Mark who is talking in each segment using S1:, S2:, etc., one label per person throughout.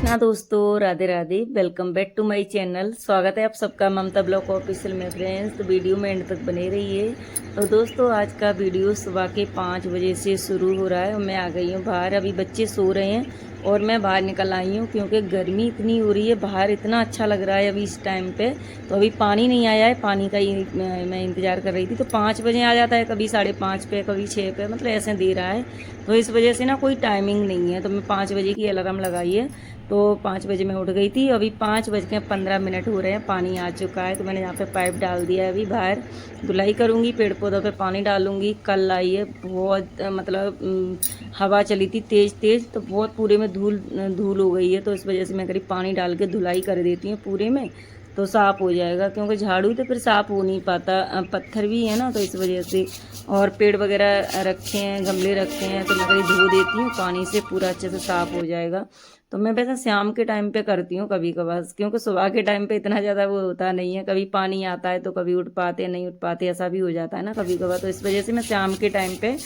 S1: हाँ दोस्तों, Radhe Radhe. Welcome back to my channel. स्वागत है आप सबका ममता ब्लॉग ऑफिशियल में फ्रेंड्स। तो वीडियो में एंड तक बने रहिए। तो दोस्तों, आज का वीडियो सुबह के 5 बजे से शुरू हो रहा है और मैं आ गई हूँ बाहर। अभी बच्चे सो रहे हैं और मैं बाहर निकल आई हूँ क्योंकि गर्मी इतनी हो रही है। बाहर इतना अच्छा लग रहा है अभी इस टाइम पे। तो अभी पानी नहीं आया है, पानी का ही मैं इंतज़ार कर रही थी। तो 5 बजे आ जाता है, कभी 5:30 पे, कभी 6 पे, मतलब ऐसे दे रहा है। तो इस वजह से ना कोई टाइमिंग नहीं है। तो मैं 5 बजे की अलार्म लगाई है, तो 5 बजे मैं उठ गई थी। अभी 5:15 हो रहे हैं, पानी आ चुका है। तो मैंने यहाँ पे पाइप डाल दिया है। अभी बाहर धुलाई करूँगी, पेड़ पौधों पे पानी डालूँगी। कल आई है बहुत मतलब हवा चली थी तेज़ तेज़, तो बहुत पूरे में धूल धूल हो गई है। तो इस वजह से मैं करीब पानी डाल के धुलाई कर देती हूँ पूरे में, तो साफ़ हो जाएगा। क्योंकि झाड़ू तो फिर साफ़ हो नहीं पाता, पत्थर भी है ना, तो इस वजह से। और पेड़ वगैरह रखे हैं, गमले रखे हैं, तो मैं कभी धो देती हूँ पानी से, पूरा अच्छे से साफ़ हो जाएगा। तो मैं वैसे शाम के टाइम पे करती हूँ कभी कभार, क्योंकि सुबह के टाइम पे इतना ज़्यादा वो होता नहीं है। कभी पानी आता है तो कभी उठ पाते नहीं उठ पाते, ऐसा भी हो जाता है ना कभी कभार। तो इस वजह से मैं शाम के टाइम पे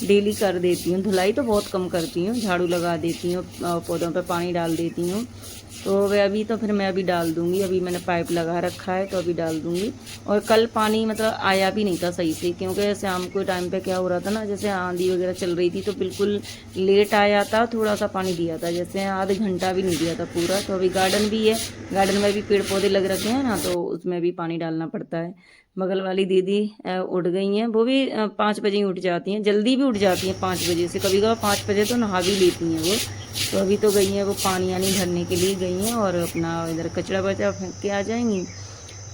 S1: डेली कर देती हूँ। धुलाई तो बहुत कम करती हूँ, झाड़ू लगा देती हूँ, पौधों पे पानी डाल देती हूँ। तो वह अभी तो फिर मैं अभी डाल दूँगी। अभी मैंने पाइप लगा रखा है तो अभी डाल दूँगी। और कल पानी मतलब आया भी नहीं था सही से, क्योंकि शाम के टाइम पे क्या हो रहा था ना, जैसे आंधी वगैरह चल रही थी, तो बिल्कुल लेट आया था। थोड़ा सा पानी दिया था, जैसे आधे घंटा भी नहीं दिया था पूरा। तो अभी गार्डन भी है, गार्डन में भी पेड़ पौधे लग रखे हैं ना, तो उसमें भी पानी डालना पड़ता है। बगल वाली दीदी उठ गई हैं, वो भी 5 बजे ही उठ जाती हैं, जल्दी भी उठ जाती हैं 5 बजे से। कभी कभी 5 बजे तो नहा भी लेती हैं वो। तो अभी तो गई हैं वो पानी यानी भरने के लिए गई हैं, और अपना इधर कचरा वचरा फेंक के आ जाएंगी।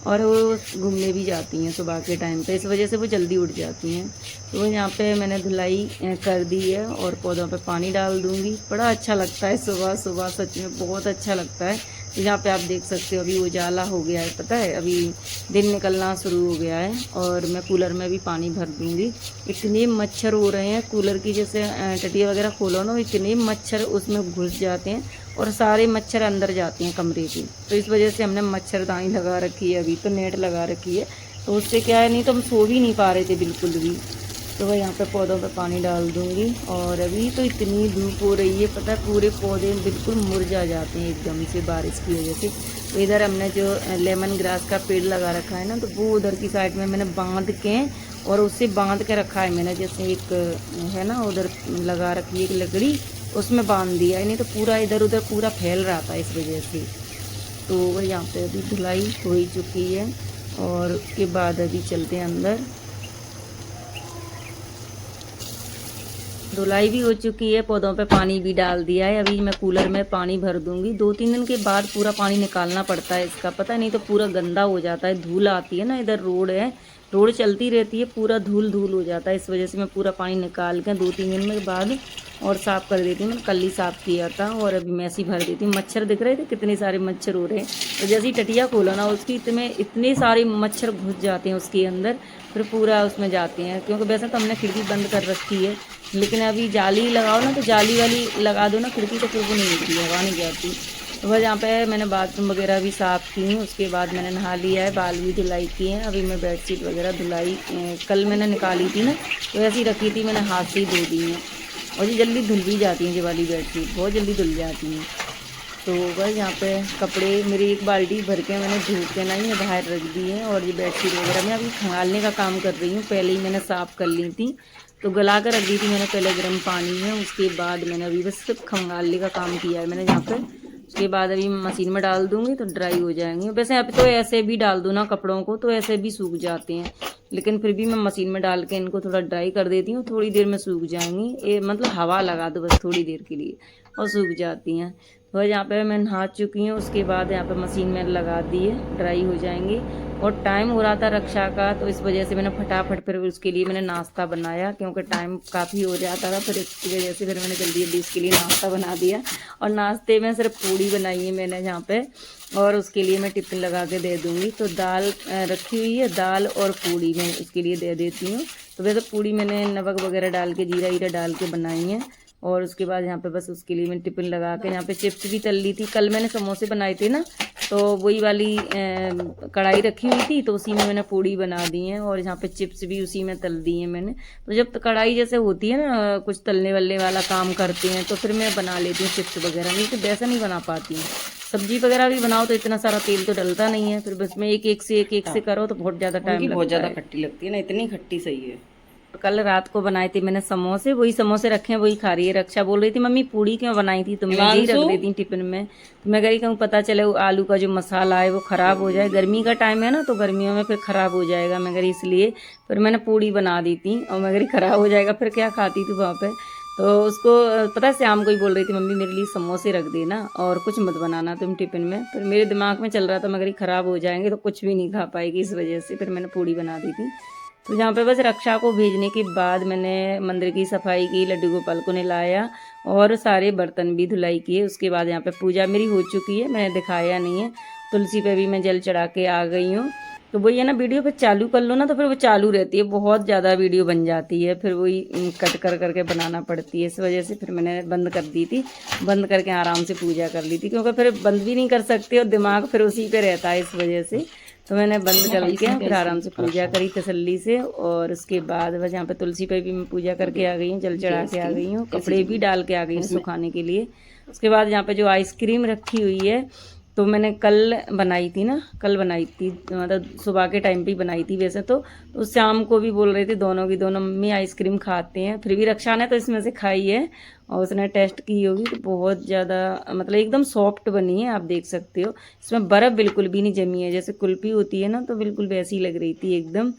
S1: और वो घूमने भी जाती हैं सुबह के टाइम पे, इस वजह से वो जल्दी उठ जाती हैं। तो यहाँ पे मैंने धुलाई कर दी है और पौधों पे पानी डाल दूँगी। बड़ा अच्छा लगता है सुबह सुबह, सच में बहुत अच्छा लगता है। तो यहाँ पे आप देख सकते हो अभी उजाला हो गया है, पता है, अभी दिन निकलना शुरू हो गया है। और मैं कूलर में भी पानी भर दूँगी। इतने मच्छर हो रहे हैं, कूलर की जैसे टटिया वगैरह खोलो ना, इतने मच्छर उसमें घुस जाते हैं और सारे मच्छर अंदर जाते हैं कमरे की। तो इस वजह से हमने मच्छरदानी लगा रखी है, अभी तो नेट लगा रखी है। तो उससे क्या है, नहीं तो हम सो भी नहीं पा रहे थे बिल्कुल भी। तो वह यहाँ पे पौधों पे पानी डाल दूँगी। और अभी तो इतनी धूप हो रही है, पता है, पूरे पौधे बिल्कुल मुरझा जाते हैं एकदम से बारिश की वजह से। तो इधर हमने जो लेमन ग्रास का पेड़ लगा रखा है ना, तो वो उधर की साइड में मैंने बांध के, और उससे बांध के रखा है मैंने। जैसे एक है ना, उधर लगा रखी है एक लकड़ी, उसमें बांध दिया है, नहीं तो पूरा इधर उधर पूरा फैल रहा था इस वजह से। तो वह यहाँ पे अभी धुलाई हो ही चुकी है, और उसके बाद अभी चलते हैं अंदर। धुलाई भी हो चुकी है, पौधों पे पानी भी डाल दिया है। अभी मैं कूलर में पानी भर दूंगी। 2-3 दिन के बाद पूरा पानी निकालना पड़ता है इसका, पता नहीं तो पूरा गंदा हो जाता है। धूल आती है ना, इधर रोड है, रोड चलती रहती है, पूरा धूल धूल हो जाता है। इस वजह से मैं पूरा पानी निकाल के 2-3 दिन के बाद और साफ़ कर देती हूँ। मैंने कल ही साफ़ किया था, और अभी मैं ऐसे ही भर देती हूँ। मच्छर दिख रहे थे, कितने सारे मच्छर हो रहे हैं। तो जैसे ही टटिया खोलो ना, उसकी इतने सारे मच्छर घुस जाते हैं उसके अंदर, फिर पूरा उसमें जाते हैं। क्योंकि वैसे तो हमने खिड़की बंद कर रखी है, लेकिन अभी जाली लगाओ ना, तो जाली वाली लगा दो ना खिड़की, तो फिर वो नहीं होती, हवा नहीं जाती। तो बस यहाँ पे मैंने बाथरूम वगैरह भी साफ़ की हूँ। उसके बाद मैंने नहा लिया है, बाल भी धुलाई किए हैं। अभी मैं बेडशीट वगैरह धुलाई कल मैंने निकाली थी ना, तो ऐसी रखी थी, मैंने हाथ से ही धो दी हैं। और ये जल्दी धुल भी जाती हैं, ये वाली बेडशीट बहुत जल्दी धुल जाती हैं। तो बस यहाँ पे कपड़े मेरी एक बाल्टी भर के मैंने धो के ना ये बाहर रख दी है। और ये बेडशीट वगैरह मैं अभी खंगालने का काम कर रही हूँ, पहले ही मैंने साफ़ कर ली थी। तो गला कर रख दी थी मैंने पहले गर्म पानी में, उसके बाद मैंने अभी बस सिर्फ खंगालने का काम किया है मैंने यहाँ पर। उसके बाद अभी मशीन में डाल दूँगी तो ड्राई हो जाएंगे। वैसे अभी तो ऐसे भी डाल दो ना कपड़ों को, तो ऐसे भी सूख जाते हैं, लेकिन फिर भी मैं मशीन में डाल के इनको थोड़ा ड्राई कर देती हूँ। थोड़ी देर में सूख जाएंगी, ये मतलब हवा लगा दो बस थोड़ी देर के लिए, और सूख जाती हैं। तो यहाँ पे मैं नहा चुकी हूँ। उसके बाद यहाँ पे मशीन में लगा दी है, ड्राई हो जाएंगी। और टाइम हो रहा था रक्षा का, तो इस वजह से मैंने फटाफट फिर उसके लिए मैंने नाश्ता बनाया, क्योंकि टाइम काफ़ी हो जाता था। फिर इसकी वजह से फिर मैंने जल्दी जल्दी उसके लिए नाश्ता बना दिया। और नाश्ते में सिर्फ पूड़ी बनाई है मैंने यहाँ पे, और उसके लिए मैं टिफ़िन लगा के दे दूँगी। तो दाल रखी हुई है, दाल और पूड़ी मैं उसके लिए दे देती हूँ। तो वैसे पूड़ी मैंने नमक वगैरह डाल के, जीरा हीरा डाल के बनाई है। और उसके बाद यहाँ पे बस उसके लिए मैं टिफ़िन लगा के, यहाँ पे चिप्स भी तल ली थी। कल मैंने समोसे बनाए थे ना, तो वही वाली कढ़ाई रखी हुई थी, तो उसी में मैंने पूड़ी बना दी है। और यहाँ पे चिप्स भी उसी में तल दी है मैंने। तो जब कढ़ाई जैसे होती है ना, कुछ तलने वलने वाला काम करते हैं, तो फिर मैं बना लेती हूँ चिप्स वगैरह। नहीं तो वैसा नहीं बना पाती हूँ। सब्जी वगैरह भी बनाओ तो इतना सारा तेल तो डलता नहीं है, फिर बस में एक एक से करो तो बहुत ज़्यादा टाइम लगता है। बहुत ज़्यादा खट्टी लगती है ना, इतनी खट्टी सही है। कल रात को बनाए थे मैंने समोसे, वही समोसे रखे हैं, वही खा रही है। रक्षा बोल रही थी मम्मी पूड़ी क्यों बनाई थी तुमने, यही रख देती टिफिन में। तो मैं कही कहूँ पता चले आलू का जो मसाला है वो ख़राब हो जाए, गर्मी का टाइम है ना, तो गर्मियों में फिर ख़राब हो जाएगा। मैं कही इसलिए फिर मैंने पूड़ी बना दी थी। और मैं कही ख़राब हो जाएगा फिर क्या खाती थी वहाँ पर। तो उसको पता है, शाम को ही बोल रही थी मम्मी मेरे लिए समोसे रख देना और कुछ मत बनाना तुम टिफ़िन में। फिर मेरे दिमाग में चल रहा था, मगर ख़राब हो जाएंगे तो कुछ भी नहीं खा पाएगी, इस वजह से फिर मैंने पूड़ी बना दी थी। तो यहाँ पे बस रक्षा को भेजने के बाद मैंने मंदिर की सफाई की, लड्डू गोपाल को नहलाया और सारे बर्तन भी धुलाई किए। उसके बाद यहाँ पे पूजा मेरी हो चुकी है, मैंने दिखाया नहीं है। तुलसी पे भी मैं जल चढ़ा के आ गई हूँ। तो वही है ना, वीडियो पे चालू कर लो ना तो फिर वो चालू रहती है, बहुत ज़्यादा वीडियो बन जाती है, फिर वही कट कर करके बनाना पड़ती है। इस वजह से फिर मैंने बंद कर दी थी, बंद करके आराम से पूजा कर ली थी, क्योंकि फिर बंद भी नहीं कर सकते और दिमाग फिर उसी पे रहता है, इस वजह से। तो मैंने बंद कर के फिर आराम से पूजा करी तसल्ली से। और उसके बाद बस यहाँ पे तुलसी पे भी मैं पूजा करके आ गई हूँ, जल चढ़ा के आ गई हूँ, कपड़े भी डाल के आ गई हूँ सुखाने के लिए। उसके बाद यहाँ पे जो आइसक्रीम रखी हुई है, तो मैंने कल बनाई थी ना, कल बनाई थी, मतलब सुबह के टाइम पे बनाई थी वैसे तो शाम को भी बोल रहे थे दोनों की दोनों मम्मी आइसक्रीम खाते हैं। फिर भी रक्षा ने तो इसमें से खाई है और उसने टेस्ट की होगी, तो बहुत ज़्यादा मतलब एकदम सॉफ्ट बनी है, आप देख सकते हो। इसमें बर्फ़ बिल्कुल भी नहीं जमी है, जैसे कुल्फ़ी होती है ना, तो बिल्कुल वैसी लग रही थी एकदम।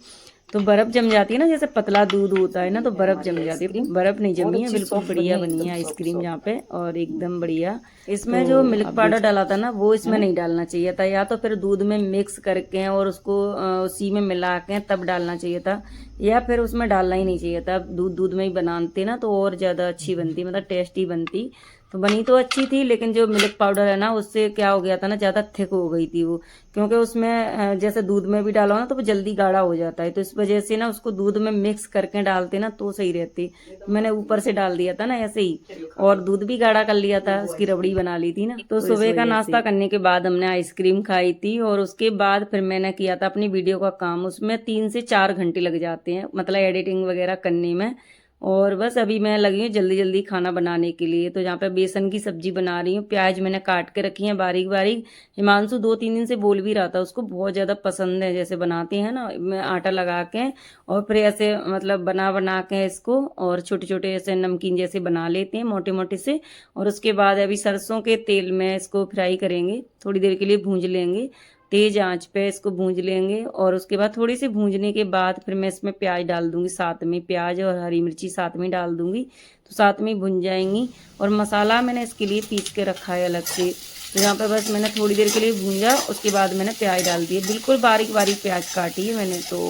S1: तो बर्फ़ जम जाती है ना, जैसे पतला दूध होता है ना, तो बर्फ़ जम जाती है, बर्फ़ नहीं जमी है, बिल्कुल बढ़िया बनी है आइसक्रीम यहाँ पे, और एकदम बढ़िया। इसमें जो मिल्क पाउडर डाला था ना, वो इसमें नहीं डालना चाहिए था, या तो फिर दूध में मिक्स करके और उसको उसी में मिला के तब डालना चाहिए था, या फिर उसमें डालना ही नहीं चाहिए था। दूध में ही बनाते ना तो और ज़्यादा अच्छी बनती, मतलब टेस्टी बनती। तो बनी तो अच्छी थी, लेकिन जो मिल्क पाउडर है ना, उससे क्या हो गया था ना, ज़्यादा थिक हो गई थी वो, क्योंकि उसमें जैसे दूध में भी डालो ना तो वो जल्दी गाढ़ा हो जाता है। तो इस वजह से ना उसको दूध में मिक्स करके डालते ना तो सही रहती। मैंने ऊपर से डाल दिया था ना ऐसे ही, और दूध भी गाढ़ा कर लिया था, उसकी रबड़ी बना ली थी ना। तो सुबह का नाश्ता करने के बाद हमने आइसक्रीम खाई थी, और उसके बाद फिर मैंने किया था अपनी वीडियो का काम। उसमें 3 से 4 घंटे लग जाते हैं, मतलब एडिटिंग वगैरह करने में। और बस अभी मैं लगी हूँ जल्दी जल्दी खाना बनाने के लिए। तो यहाँ पे बेसन की सब्जी बना रही हूँ, प्याज मैंने काट के रखी है बारीक बारीक। हिमांशु 2-3 दिन से बोल भी रहा था, उसको बहुत ज़्यादा पसंद है, जैसे बनाते हैं ना आटा लगा के और फिर ऐसे मतलब बना के इसको, और छोटे छोटे ऐसे नमकीन जैसे बना लेते हैं मोटे मोटे से। और उसके बाद अभी सरसों के तेल में इसको फ्राई करेंगे, थोड़ी देर के लिए भूंज लेंगे, तेज आंच पे इसको भूंज लेंगे। और उसके बाद थोड़ी सी भूंजने के बाद फिर मैं इसमें प्याज डाल दूंगी, साथ में प्याज और हरी मिर्ची साथ में डाल दूंगी, तो साथ में भुन जाएंगी। और मसाला मैंने इसके लिए पीस के रखा है अलग से। तो यहाँ पे बस मैंने थोड़ी देर के लिए भूंजा, उसके बाद मैंने प्याज डाल दिए, बिल्कुल बारीक बारीक प्याज काटी है मैंने। तो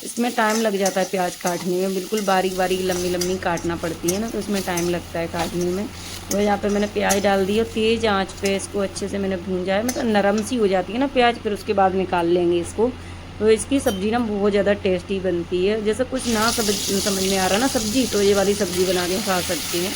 S1: इसमें टाइम लग जाता है प्याज काटने में, बिल्कुल बारीक बारीक लम्बी लम्बी काटना पड़ती है ना, तो इसमें टाइम लगता है काटने में। तो यहाँ पे मैंने प्याज डाल दी और तेज़ आंच पे इसको अच्छे से मैंने भूंजा है, मतलब नरम सी हो जाती है ना प्याज, फिर उसके बाद निकाल लेंगे इसको। तो इसकी सब्ज़ी ना बहुत ज़्यादा टेस्टी बनती है। जैसे कुछ ना समझ में आ रहा ना सब्ज़ी, तो ये वाली सब्ज़ी बना के खा सकते हैं।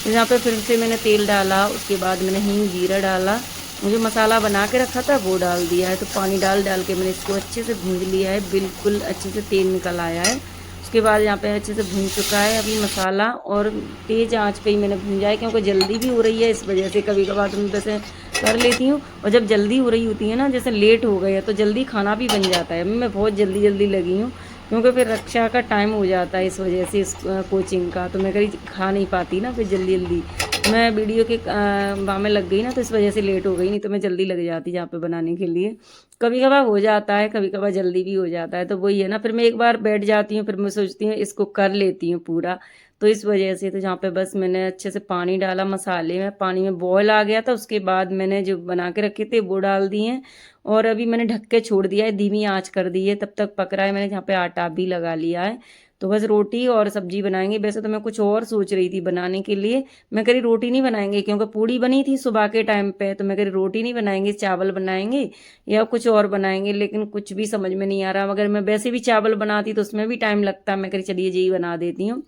S1: तो यहाँ पे फिर से मैंने तेल डाला, उसके बाद मैंने हींग जीरा डाला, मुझे मसाला बना के रखा था वो डाल दिया है। तो पानी डाल के मैंने इसको अच्छे से भूंज लिया है, बिल्कुल अच्छे से तेल निकल आया है। उसके बाद यहाँ पे अच्छे से भून चुका है अभी मसाला, और तेज़ आंच पे ही मैंने भूंजा है, क्योंकि जल्दी भी हो रही है, इस वजह से कभी कभार तो मैं वैसे कर लेती हूँ। और जब जल्दी हो रही होती है ना, जैसे लेट हो गया तो जल्दी खाना भी बन जाता है। मैं बहुत जल्दी लगी हूँ, क्योंकि फिर रक्षा का टाइम हो जाता है इस वजह से, इस कोचिंग का, तो मैं कभी खा नहीं पाती ना फिर जल्दी। मैं वीडियो के वहाँ में लग गई ना, तो इस वजह से लेट हो गई, नहीं तो मैं जल्दी लग जाती जहाँ पे बनाने के लिए। कभी कभार हो जाता है, कभी कभार जल्दी भी हो जाता है, तो वही है ना, फिर मैं एक बार बैठ जाती हूँ, फिर मैं सोचती हूँ इसको कर लेती हूँ पूरा। तो इस वजह से तो जहाँ पे बस मैंने अच्छे से पानी डाला, मसाले में पानी में बॉयल आ गया था, उसके बाद मैंने जो बना के रखे थे वो डाल दिए। और अभी मैंने ढक के छोड़ दिया है, धीमी आंच कर दी है, तब तक पक रहा है। मैंने यहाँ पे आटा भी लगा लिया है। तो बस रोटी और सब्जी बनाएंगे। वैसे तो मैं कुछ और सोच रही थी बनाने के लिए, मैं करी रोटी नहीं बनाएंगे, क्योंकि पूड़ी बनी थी सुबह के टाइम पे, तो मैं करी रोटी नहीं बनाएंगे, चावल बनाएंगे या कुछ और बनाएंगे। लेकिन कुछ भी समझ में नहीं आ रहा। अगर मैं वैसे भी चावल बनाती तो उसमें भी टाइम लगता, मैं करी चलिए यही बना देती हूँ।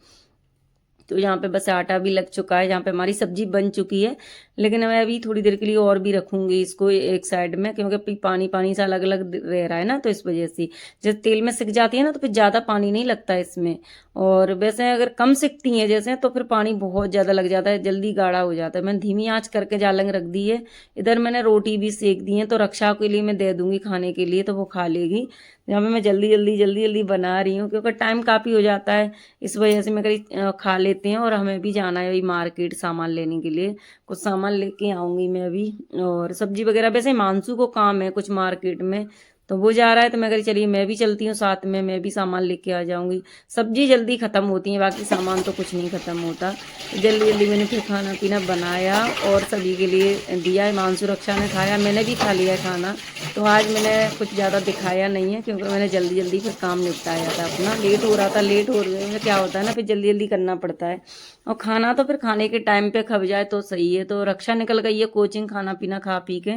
S1: तो यहाँ पे बस आटा भी लग चुका है, यहाँ पे हमारी सब्जी बन चुकी है। लेकिन मैं अभी थोड़ी देर के लिए और भी रखूंगी इसको एक साइड में, क्योंकि पानी पानी सा अलग अलग रह रहा है ना, तो इस वजह से जब तेल में सिक जाती है ना, तो फिर ज़्यादा पानी नहीं लगता इसमें। और वैसे अगर कम सिकती हैं जैसे, तो फिर पानी बहुत ज़्यादा लग जाता है, जल्दी गाढ़ा हो जाता है। मैंने धीमी आंच करके जालंग रख दी है। इधर मैंने रोटी भी सेक दी है, तो रक्षा के लिए मैं दे दूंगी खाने के लिए, तो वो खा लेगी। यहाँ पे मैं जल्दी जल्दी जल्दी जल्दी बना रही हूँ, क्योंकि टाइम काफ़ी हो जाता है, इस वजह से मैं कहीं खा लेते हैं। और हमें भी जाना है अभी मार्केट सामान लेने के लिए, कुछ सामान लेके आऊँगी मैं अभी। और सब्जी वगैरह वैसे मानसू को काम है कुछ मार्केट में, तो वो जा रहा है, तो मैं कह रही चलिए मैं भी चलती हूँ साथ में, मैं भी सामान लेके आ जाऊँगी। सब्जी जल्दी ख़त्म होती है, बाकी सामान तो कुछ नहीं ख़त्म होता। जल्दी जल्दी मैंने फिर खाना पीना बनाया और सभी के लिए दिया। हिमांशु रक्षा ने खाया, मैंने भी खा लिया खाना। तो आज मैंने कुछ ज़्यादा दिखाया नहीं है, क्योंकि मैंने जल्दी जल्दी फिर काम निपटाया था अपना। लेट हो रहा था, लेट हो रहे में क्या होता है ना, फिर जल्दी जल्दी करना पड़ता है। और खाना तो फिर खाने के टाइम पे खप जाए तो सही है। तो रक्षा निकल गई है कोचिंग, खाना पीना खा पी के।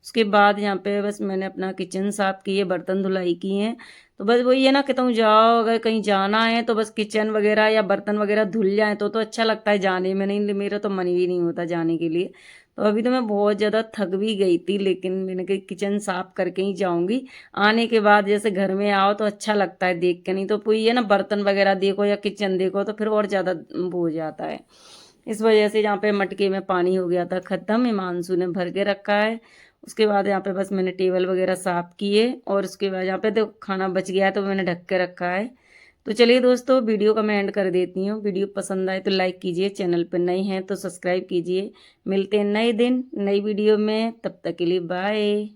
S1: उसके बाद यहाँ पे बस मैंने अपना किचन साफ की है, बर्तन धुलाई की हैं। तो बस वही है ना कि तुम जाओ, अगर कहीं जाना है तो बस किचन वगैरह या बर्तन वगैरह धुल जाए तो अच्छा लगता है जाने में। नहीं, मेरा तो मन भी नहीं होता जाने के लिए। तो अभी तो मैं बहुत ज़्यादा थक भी गई थी, लेकिन मैंने कहा किचन साफ करके ही जाऊंगी। आने के बाद जैसे घर में आओ तो अच्छा लगता है देख के, नहीं तो वही है ना, बर्तन वगैरह देखो या किचन देखो तो फिर और ज़्यादा वो हो जाता है। इस वजह से यहाँ पे मटके में पानी हो गया था ख़त्म, हिमांशु ने भर के रखा है। उसके बाद यहाँ पे बस मैंने टेबल वगैरह साफ़ किए, और उसके बाद यहाँ पे तो खाना बच गया है तो मैंने ढक के रखा है। तो चलिए दोस्तों, वीडियो का मैं एंड कर देती हूँ। वीडियो पसंद आए तो लाइक कीजिए, चैनल पर नए हैं तो सब्सक्राइब कीजिए। मिलते हैं नए दिन नई वीडियो में, तब तक के लिए बाय।